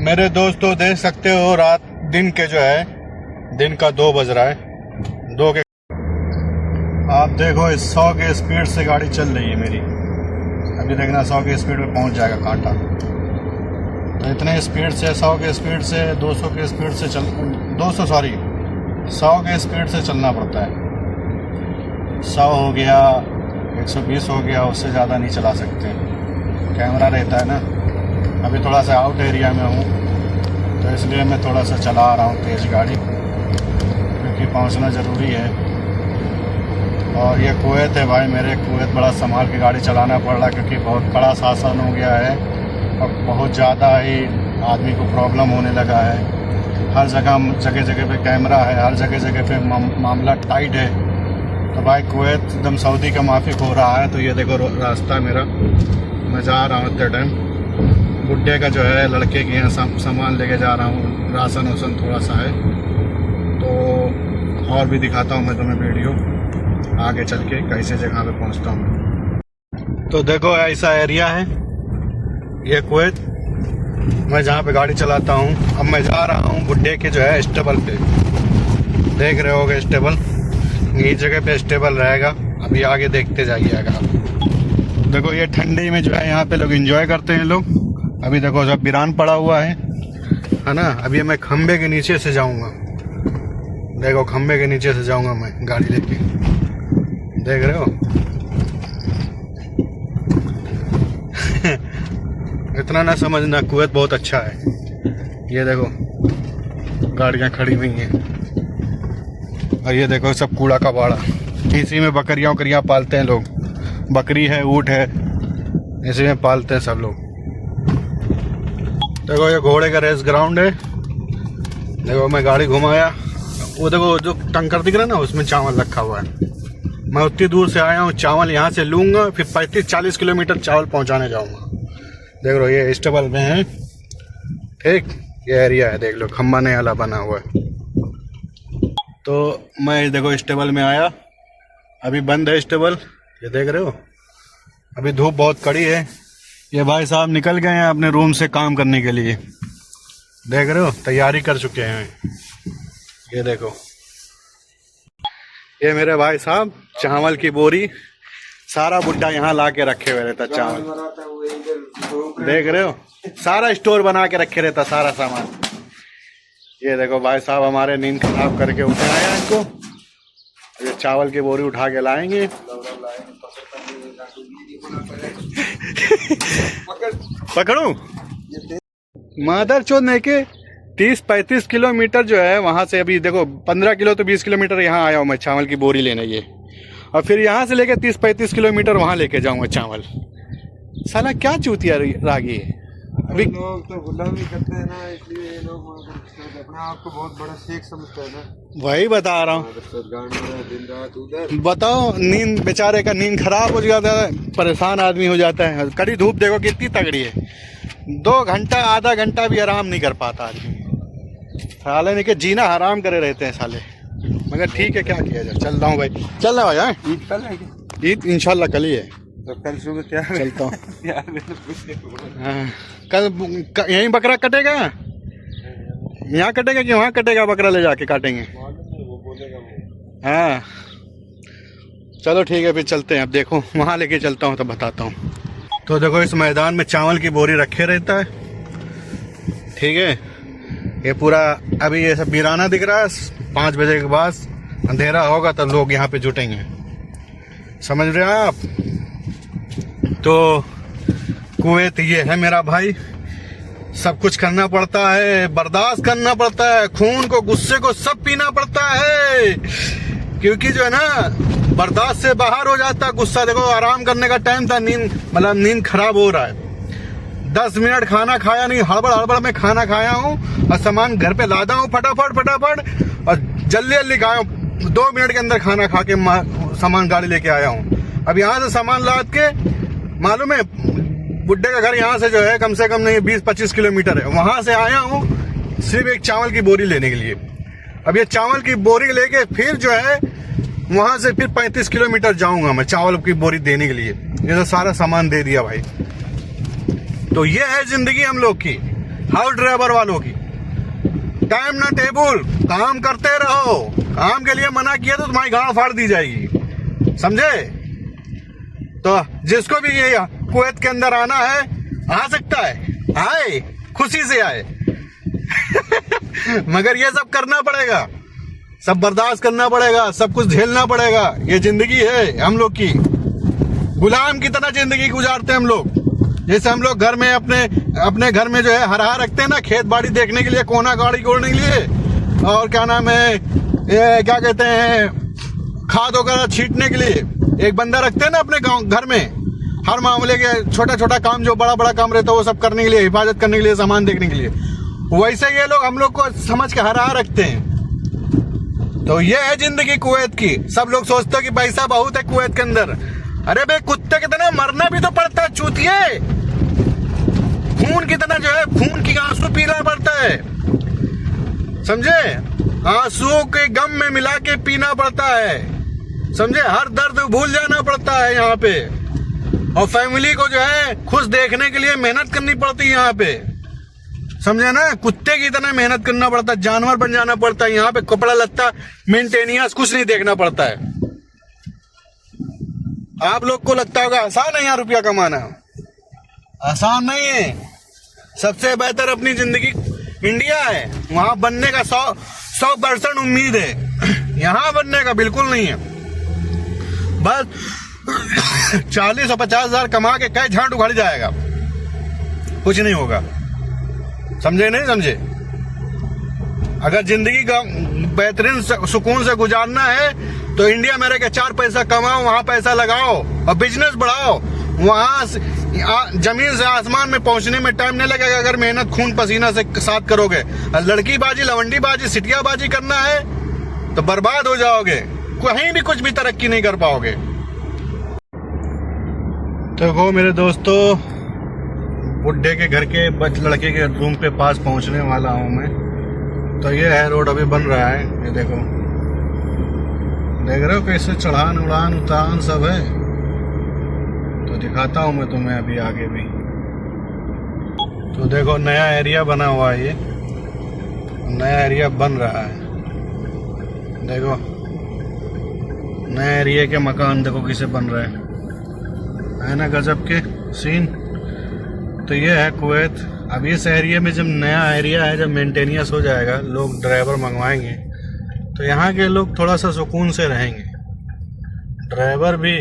मेरे दोस्तों देख सकते हो रात दिन के जो है दिन का 2 बज रहा है। 2 के आप देखो 100 के स्पीड से गाड़ी चल रही है मेरी। अभी देखना 100 के स्पीड पे पहुंच जाएगा कांटा। तो इतने स्पीड से 100 के स्पीड से 200 के स्पीड से 100 के स्पीड से चलना पड़ता है। 100 हो गया 120 हो गया, उससे ज़्यादा नहीं चला सकते। कैमरा रहता है ना। अभी थोड़ा सा आउट एरिया में हूँ तो इसलिए मैं थोड़ा सा चला रहा हूँ तेज़ गाड़ी, क्योंकि पहुँचना ज़रूरी है। और ये कुवैत है भाई, मेरे कुवैत बड़ा संभाल के गाड़ी चलाना पड़ रहा, क्योंकि बहुत बड़ा शासन हो गया है और बहुत ज़्यादा ही आदमी को प्रॉब्लम होने लगा है। हर जगह पे कैमरा है, हर जगह पे मामला टाइट है। तो भाई कुवैत एकदम सऊदी का माफिक हो रहा है। तो ये देखो रास्ता मेरा, मैं जा रहा हूँ इतने टाइम बुड्ढे का जो है लड़के के यहाँ सामान लेके जा रहा हूँ। राशन वासन थोड़ा सा है, तो और भी दिखाता हूँ मैं तुम्हें वीडियो आगे चल के कैसे जगह पे पहुँचता हूँ। तो देखो ऐसा एरिया है ये कुवैत, मैं जहाँ पे गाड़ी चलाता हूँ। अब मैं जा रहा हूँ बुड्ढे के जो है स्टेबल पे। देख रहे होगे स्टेबल, इस जगह पे स्टेबल रहेगा। अभी आगे देखते जाइएगा आप। देखो ये ठंडी में जो है यहाँ पे लोग एंजॉय करते हैं लोग। अभी देखो सब वीरान पड़ा हुआ है ना। अभी मैं खंबे के नीचे से जाऊंगा। देखो खंबे के नीचे से जाऊंगा मैं गाड़ी लेके, देख रहे हो। इतना ना समझना, कुवैत बहुत अच्छा है। ये देखो गाड़ियाँ खड़ी हुई हैं और ये देखो सब कूड़ा कबाड़ा। इसी में बकरियाँ पालते हैं लोग। बकरी है, ऊँट है, इसी में पालते हैं सब लोग। देखो ये घोड़े का रेस ग्राउंड है। देखो मैं गाड़ी घुमाया, वो देखो जो टंकर दिख रहा है ना, उसमें चावल रखा हुआ है। मैं उतनी दूर से आया हूँ, चावल यहाँ से लूँगा, फिर 35-40 किलोमीटर चावल पहुँचाने जाऊँगा। देख लो ये स्टेबल में है, ठीक। ये एरिया है, देख लो खम्बा नया वाला बना हुआ है। तो मैं देखो स्टेबल में आया, अभी बंद है स्टेबल, ये देख रहे हो। अभी धूप बहुत कड़ी है। ये भाई साहब निकल गए हैं अपने रूम से काम करने के लिए, देख रहे हो, तैयारी कर चुके हैं। ये देखो ये मेरे भाई साहब चावल की बोरी, सारा बुड्ढा यहाँ ला के रखे हुए रहता चावल, देख रहे हो। सारा स्टोर बना के रखे रहता सारा सामान। ये देखो भाई साहब हमारे नींद खराब करके उठे आए हैं इनको। ये चावल की बोरी उठा के लाएंगे। पकड़ू मादर चोद नहीं के 30-35 किलोमीटर जो है वहां से। अभी देखो 15 किलो तो 20 किलोमीटर यहाँ आया हूँ मैं चावल की बोरी लेने ये, और फिर यहाँ से लेके 30-35 किलोमीटर वहां लेके जाऊंगा चावल। साला क्या चूतिया रागी है। अभी लोग तो गुलामी करते हैं ना, इसलिए लोग अपने आप को बहुत बड़ा शेख समझते हैं ना। वही बता रहा हूँ। दिन रात उधर बताओ, नींद बेचारे का नींद खराब हो जाता है, परेशान आदमी हो जाता है। कड़ी धूप देखो कितनी तगड़ी है। 2 घंटा आधा घंटा भी आराम नहीं कर पाता आदमी। साले नहीं के जीना हराम करे रहते हैं साले, मगर ठीक है क्या किया जाए। चल रहा हूँ भाई, चल रहा भाई। ईद कल है, ईद इंशाल्लाह कल ही है। तो कल सुबह क्या चलता हूँ। कल यहीं बकरा कटेगा, यहाँ कटेगा कि वहाँ कटेगा? बकरा ले जाके काटेंगे। हाँ चलो ठीक है, फिर चलते हैं। अब देखो वहाँ लेके चलता हूँ तब बताता हूँ। तो देखो इस मैदान में चावल की बोरी रखे रहता है, ठीक है। ये पूरा अभी ये सब वीराना दिख रहा है। 5 बजे के बाद अंधेरा होगा तब लोग यहाँ पे जुटेंगे, समझ रहे हैं आप। तो कुवैत ये है मेरा भाई। सब कुछ करना पड़ता है, बर्दाश्त करना पड़ता है, खून को गुस्से को सब पीना पड़ता है, क्योंकि जो है ना बर्दाश्त से बाहर हो जाता है गुस्सा। देखो आराम करने का टाइम था, नींद खराब हो रहा है। 10 मिनट खाना खाया नहीं, हड़बड़ में खाना खाया हूँ और सामान घर पे लादा हूँ फटाफट और जल्दी खाया हूँ। 2 मिनट के अंदर खाना खा के सामान गाड़ी लेके आया हूँ। अब यहाँ से सामान लाद के, मालूम है बुड्ढे का घर यहाँ से जो है कम से कम नहीं 20-25 किलोमीटर है। वहां से आया हूँ सिर्फ एक चावल की बोरी लेने के लिए। अब ये चावल की बोरी लेके फिर जो है वहां से फिर 35 किलोमीटर जाऊंगा मैं चावल की बोरी देने के लिए। ये तो सारा सामान दे दिया भाई। तो ये है जिंदगी हम लोग की। हाउस ड्राइवर वालों की। टाइम ना टेबल, काम करते रहो। काम के लिए मना किया तो तुम्हारी गांड फाड़ दी जाएगी, समझे? तो जिसको भी ये कुवैत के अंदर आना है आ सकता है, आए, खुशी से आए। मगर ये सब करना पड़ेगा, सब बर्दाश्त करना पड़ेगा, सब कुछ झेलना पड़ेगा। ये जिंदगी है हम लोग की। गुलाम की तरह जिंदगी गुजारते हैं हम लोग। जैसे हम लोग घर में अपने घर में जो है हरा रखते हैं ना, खेत बाड़ी देखने के लिए, कोना गाड़ी कोड़ने के लिए, और क्या नाम है, ये क्या कहते हैं, खाद वगैरह छींटने के लिए एक बंदा रखते हैं ना अपने गांव घर में। हर मामले के छोटा छोटा काम, जो बड़ा बड़ा काम रहता है वो सब करने के लिए, हिफाजत करने के लिए, सामान देखने के लिए, वैसे ये लोग हम लोग को समझ के हरा रखते हैं। तो ये है जिंदगी कुवैत की। सब लोग सोचते हो कि पैसा बहुत है कुवैत के अंदर। अरे भाई कुत्ते की तरह मरना भी तो पड़ता है चूतिए। खून की तरह जो है, खून की आंसू पीना पड़ता है, समझे? आंसुओं के गम में मिला के पीना पड़ता है, समझे? हर दर्द भूल जाना पड़ता है यहाँ पे। और फैमिली को जो है खुश देखने के लिए मेहनत करनी पड़ती है यहाँ पे, समझे ना? कुत्ते की तरह मेहनत करना पड़ता है, जानवर बन जाना पड़ता है। यहाँ पे कपड़ा लत्ता मेंटेनेंस कुछ नहीं देखना पड़ता है। आप लोग को लगता होगा आसान है यहाँ रुपया कमाना, आसान नहीं है। सबसे बेहतर अपनी जिंदगी इंडिया है, वहां बनने का 100% उम्मीद है। यहाँ बनने का बिल्कुल नहीं है। बस 40 और 50 हजार कमा के कई झांट उखड़ जाएगा, कुछ नहीं होगा, समझे नहीं समझे? अगर जिंदगी का बेहतरीन सुकून से गुजारना है तो इंडिया में रह के 4 पैसा कमाओ, वहां पैसा लगाओ और बिजनेस बढ़ाओ। वहां जमीन से आसमान में पहुंचने में टाइम नहीं लगेगा अगर मेहनत खून पसीना से साथ करोगे। लड़की बाजी, लवंडी बाजी, सिटिया बाजी करना है तो बर्बाद हो जाओगे, कहीं भी कुछ भी तरक्की नहीं कर पाओगे। तो वो मेरे दोस्तों, बुड्ढे के घर के लड़के के रूम पे पास पहुंचने वाला हूं मैं। तो ये है रोड, अभी बन रहा है, ये देखो, देख रहे हो कैसे चढ़ान उड़ान उतान सब है। तो दिखाता हूं मैं तुम्हें अभी आगे भी। तो देखो नया एरिया बना हुआ है, ये नया एरिया बन रहा है, देखो नया एरिया के मकान देखो कैसे बन रहे हैं, है ना गजब के सीन। तो ये है कुवैत। अब इस एरिया में जब नया एरिया है, जब मेंटेनेंस हो जाएगा, लोग ड्राइवर मंगवाएंगे तो यहाँ के लोग थोड़ा सा सुकून से रहेंगे, ड्राइवर भी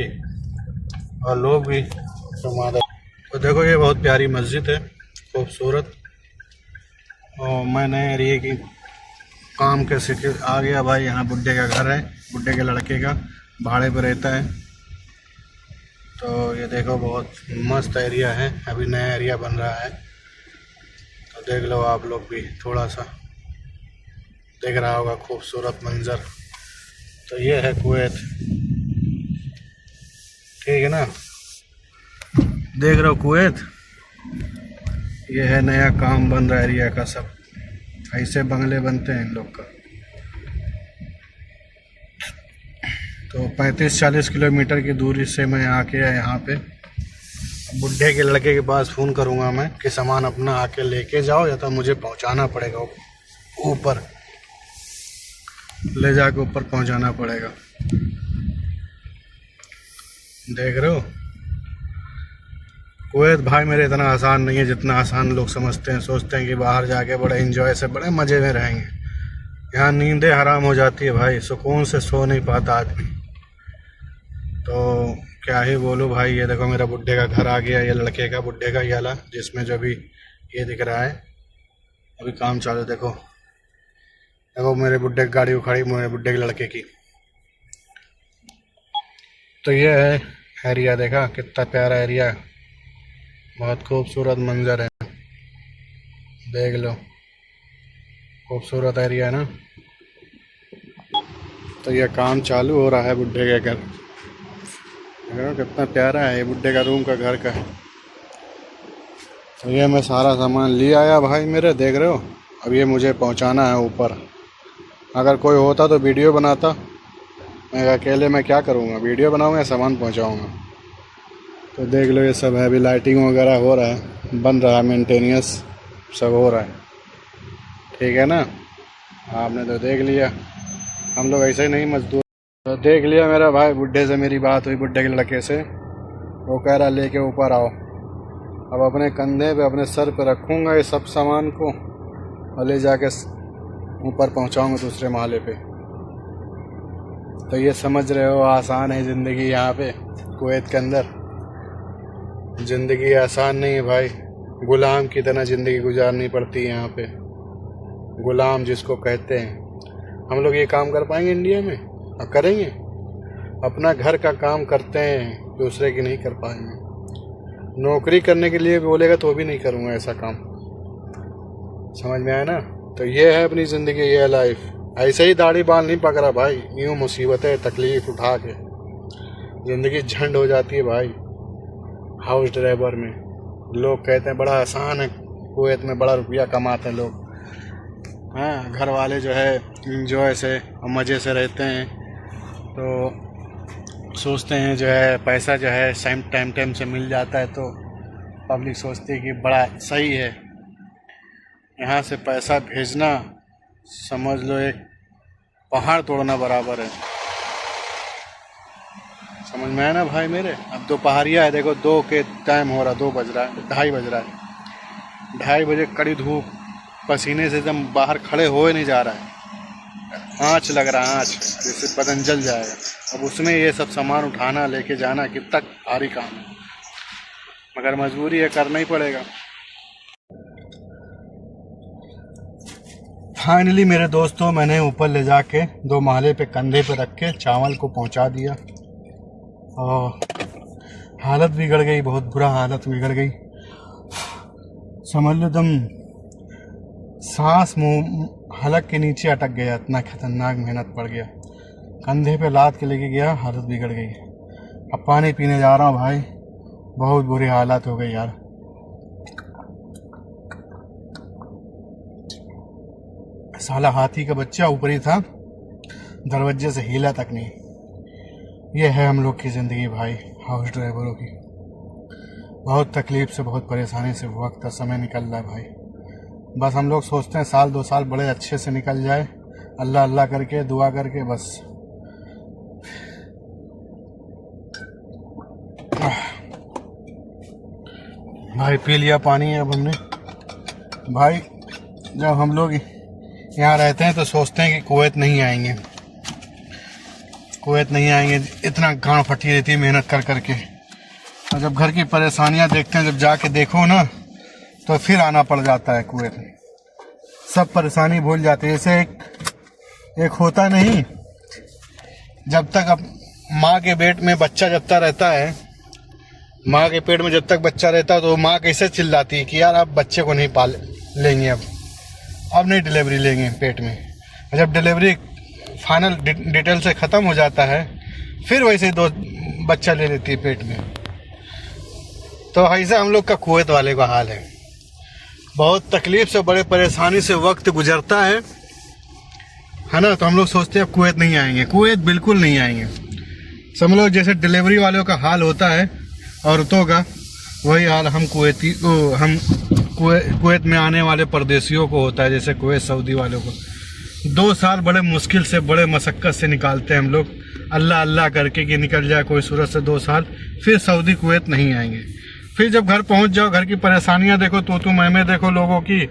और लोग भी। तो देखो ये बहुत प्यारी मस्जिद है, खूबसूरत। और मैं नए एरिया की काम के सिके आ गया भाई। यहाँ बुड्ढे का घर है, बुड्ढे के लड़के का, भाड़े पर रहता है। तो ये देखो बहुत मस्त एरिया है, अभी नया एरिया बन रहा है। तो देख लो आप लोग भी, थोड़ा सा देख रहा होगा खूबसूरत मंजर। तो ये है कुवैत, ठीक है ना? देख रहे हो कुवैत, ये है नया काम बन रहा है एरिया का। सब ऐसे बंगले बनते हैं इन लोग का। तो 35-40 किलोमीटर की दूरी से मैं आके यहाँ पे बुड्ढे के लड़के के पास फ़ोन करूँगा मैं कि सामान अपना आके लेके जाओ, या तो मुझे पहुँचाना पड़ेगा ऊपर, ले जाके ऊपर पहुँचाना पड़ेगा। देख रहे हो कुवैत भाई मेरे इतना आसान नहीं है जितना आसान लोग समझते हैं। सोचते हैं कि बाहर जाके बड़े एंजॉय से बड़े मज़े में रहेंगे। यहाँ नींदें हराम हो जाती है भाई, सुकून से सो नहीं पाता आदमी। तो क्या ही बोलूँ भाई। ये देखो मेरा बुड्ढे का घर आ गया, ये लड़के का, बुड्ढे का ये वाला, जिसमें जो भी ये दिख रहा है अभी काम चालू। देखो देखो मेरे बुड्ढे की गाड़ी उखाड़ी, मेरे बुड्ढे के लड़के की। तो ये है एरिया, देखा कितना प्यारा एरिया, बहुत खूबसूरत मंजर है, देख लो खूबसूरत एरिया ना। तो ये काम चालू हो रहा है बुड्ढे के घर, कितना प्यारा है ये बुड्ढे का रूम का घर का है। तो ये मैं सारा सामान ले आया भाई मेरे, देख रहे हो। अब ये मुझे पहुंचाना है ऊपर। अगर कोई होता तो वीडियो बनाता, मैं अकेले मैं क्या करूँगा, वीडियो बनाऊँगा, सामान पहुँचाऊँगा। तो देख लो ये सब है, अभी लाइटिंग वगैरह हो रहा है, बन रहा है मेंटेनेंस। सब हो रहा है, ठीक है ना। आपने तो देख लिया, हम लोग ऐसे ही नहीं मजदूर। तो देख लिया मेरा भाई, बुड्ढे से मेरी बात हुई, बुड्ढे के लड़के से, वो कह रहा लेके ऊपर आओ। अब अपने कंधे पे अपने सर पे रखूँगा ये सब सामान को और ले जाके ऊपर पहुँचाऊँगा दूसरे महले पे। तो ये समझ रहे हो आसान है ज़िंदगी यहाँ पे कुवैत के अंदर। ज़िंदगी आसान नहीं है भाई, गुलाम की तरह ज़िंदगी गुजारनी पड़ती है यहाँ पे। गुलाम जिसको कहते हैं। हम लोग ये काम कर पाएंगे इंडिया में? और करेंगे? अपना घर का काम करते हैं, दूसरे की नहीं कर पाएंगे। नौकरी करने के लिए बोलेगा तो भी नहीं करूँगा ऐसा काम। समझ में आया ना। तो ये है अपनी ज़िंदगी, ये है लाइफ। ऐसे ही दाढ़ी बाल नहीं पकड़ा भाई, यूँ मुसीबतें तकलीफ़ उठा के ज़िंदगी झंड हो जाती है भाई। हाउस ड्राइवर में लोग कहते हैं बड़ा आसान है, कुवैत में बड़ा रुपया कमाते हैं लोग। हाँ, घर वाले जो है इंजॉय से और मज़े से रहते हैं, तो सोचते हैं जो है पैसा जो है टाइम से मिल जाता है, तो पब्लिक सोचती है कि बड़ा सही है। यहाँ से पैसा भेजना समझ लो एक पहाड़ तोड़ना बराबर है। समझ में आया ना भाई मेरे। अब दोपहरिया है, देखो 2 के टाइम हो रहा, 2 बज रहा है, 2:30 बज रहा है। 2:30 बजे कड़ी धूप, पसीने से एकदम बाहर खड़े हो ही नहीं जा रहा है। आँच लग रहा है, आँच जैसे बदन जल जाएगा। अब उसमें ये सब सामान उठाना लेके जाना कितना भारी काम है, मगर मजबूरी है, करना ही पड़ेगा। फाइनली मेरे दोस्तों, मैंने ऊपर ले जाके 2 महले पे कंधे पे रख के चावल को पहुंचा दिया और हालत बिगड़ गई, बहुत बुरा हालत बिगड़ गई। समझ लो तुम, सांस मुंह हलक के नीचे अटक गया, इतना खतरनाक मेहनत पड़ गया। कंधे पे लाद के लेके गया, हालत बिगड़ गई। अब पानी पीने जा रहा हूँ भाई, बहुत बुरी हालत हो गई यार। साला हाथी का बच्चा ऊपर ही था, दरवाजे से हिला तक नहीं। ये है हम लोग की ज़िंदगी भाई, हाउस ड्राइवरों की। बहुत तकलीफ़ से, बहुत परेशानी से वक्त का समय निकल रहा है भाई। बस हम लोग सोचते हैं 1-2 साल बड़े अच्छे से निकल जाए, अल्लाह अल्लाह करके, दुआ करके बस। भाई पी लिया पानी अब हमने। भाई जब हम लोग यहाँ रहते हैं तो सोचते हैं कि कुवैत नहीं आएंगे, कुवैत नहीं आएंगे, इतना गांड फटी रहती है मेहनत कर करके। और जब घर की परेशानियाँ देखते हैं, जब जाके देखो ना, तो फिर आना पड़ जाता है कुवैत में। सब परेशानी भूल जाते हैं। जैसे एक होता नहीं, जब तक अब माँ के पेट में बच्चा जब तक रहता है, माँ के पेट में जब तक बच्चा रहता है, तो माँ कैसे चिल्लाती है कि यार अब बच्चे को नहीं पाल लेंगे, अब नहीं डिलीवरी लेंगे पेट में। जब डिलीवरी फाइनल डिटेल से ख़त्म हो जाता है, फिर वैसे 2 बच्चा ले लेती है पेट में। तो ऐसा हम लोग का कुवैत वाले का हाल है। बहुत तकलीफ़ से, बड़े परेशानी से वक्त गुजरता है ना। तो हम लोग सोचते हैं अब कुवैत नहीं आएंगे, कुवैत बिल्कुल नहीं आएंगे। समझ लो जैसे डिलीवरी वालों का हाल होता है औरतों का, वही हाल हम कुवैत में आने वाले परदेशियों को होता है। जैसे कुवैत सऊदी वालों को 2 साल बड़े मुश्किल से, बड़े मशक्क़त से निकालते हैं हम लोग, अल्लाह अल्लाह करके कि निकल जाए कोई सूरत से 2 साल, फिर सऊदी कुवैत नहीं आएंगे। फिर जब घर पहुंच जाओ, घर की परेशानियां देखो, तू मैं देखो लोगों की,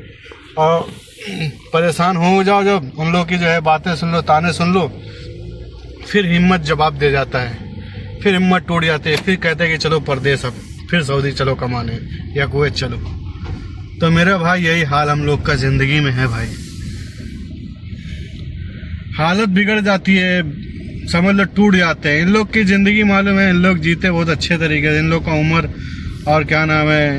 और परेशान हो जाओ, जब उन लोगों की जो है बातें सुन लो, ताने सुन लो, फिर हिम्मत जवाब दे जाता है, फिर हिम्मत टूट जाती है, फिर कहते हैं कि चलो परदेश, अब फिर सऊदी चलो कमाने या कुवैत चलो। तो मेरा भाई यही हाल हम लोग का ज़िंदगी में है भाई। हालत बिगड़ जाती है, समझ लो टूट जाते हैं। इन लोग की ज़िंदगी मालूम है, इन लोग जीते बहुत अच्छे तरीके से। इन लोग का उम्र और क्या नाम है,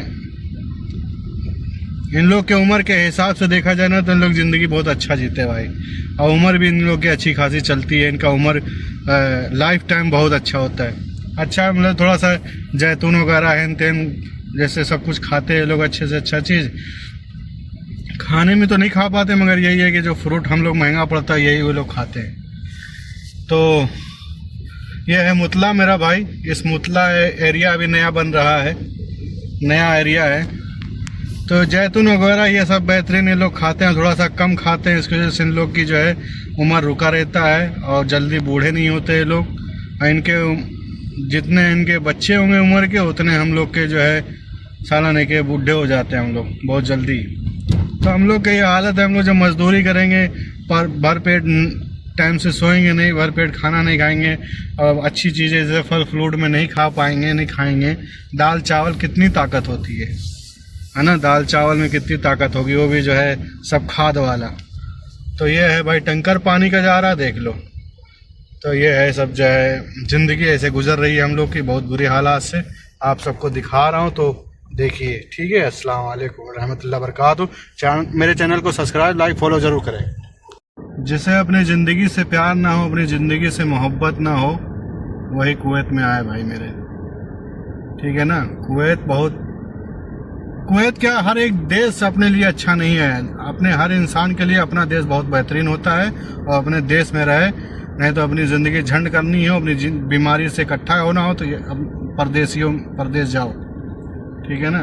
इन लोग के उम्र के हिसाब से देखा जाए ना, तो इन लोग ज़िंदगी बहुत अच्छा जीते भाई। और उम्र भी इन लोग की अच्छी खासी चलती है। इनका उम्र लाइफ टाइम बहुत अच्छा होता है। अच्छा मतलब थोड़ा सा जैतून वगैरह हैन तेन जैसे सब कुछ खाते हैं लोग, अच्छे से अच्छा चीज़ खाने में तो नहीं खा पाते, मगर यही है कि जो फ्रूट हम लोग महंगा पड़ता है, यही वो लोग खाते हैं। तो यह है मुतला मेरा भाई। इस मुतला एरिया अभी नया बन रहा है, नया एरिया है। तो जैतून वगैरह ये सब बेहतरीन ये लोग खाते हैं, थोड़ा सा कम खाते हैं, इसकी वजह से इन लोग की जो है उम्र रुका रहता है और जल्दी बूढ़े नहीं होते ये लोग। और इनके जितने इनके बच्चे होंगे उम्र के, उतने हम लोग के जो है सालाने के बूढ़े हो जाते हैं हम लोग बहुत जल्दी। तो हम लोग की ये हालत है, हम लोग जब मजदूरी करेंगे पर भर पेट टाइम से सोएंगे नहीं, भर पेट खाना नहीं खाएंगे और अच्छी चीज़ें जैसे फल फ्रूट में नहीं खा पाएंगे, नहीं खाएंगे। दाल चावल कितनी ताकत होती है ना, दाल चावल में कितनी ताकत होगी, वो भी जो है सब खाद वाला। तो ये है भाई, टंकर पानी का जा रहा है, देख लो। तो ये है सब जो है ज़िंदगी ऐसे गुजर रही है हम लोग की, बहुत बुरी हालात से। आप सबको दिखा रहा हूँ तो देखिए, ठीक है। अस्सलाम वालेकुम रहमतुल्लाह बरकातहू। मेरे चैनल को सब्सक्राइब लाइक फॉलो ज़रूर करें। जिसे अपनी ज़िंदगी से प्यार ना हो, अपनी ज़िंदगी से मोहब्बत ना हो, वही कुवैत में आए भाई मेरे, ठीक है ना। कुवैत क्या, हर एक देश अपने लिए अच्छा नहीं है। अपने हर इंसान के लिए अपना देश बहुत बेहतरीन होता है और अपने देश में रहे, नहीं तो अपनी ज़िंदगी झंड करनी हो, अपनी बीमारी से इकट्ठा होना हो तो ये परदेश जाओ, ठीक है ना।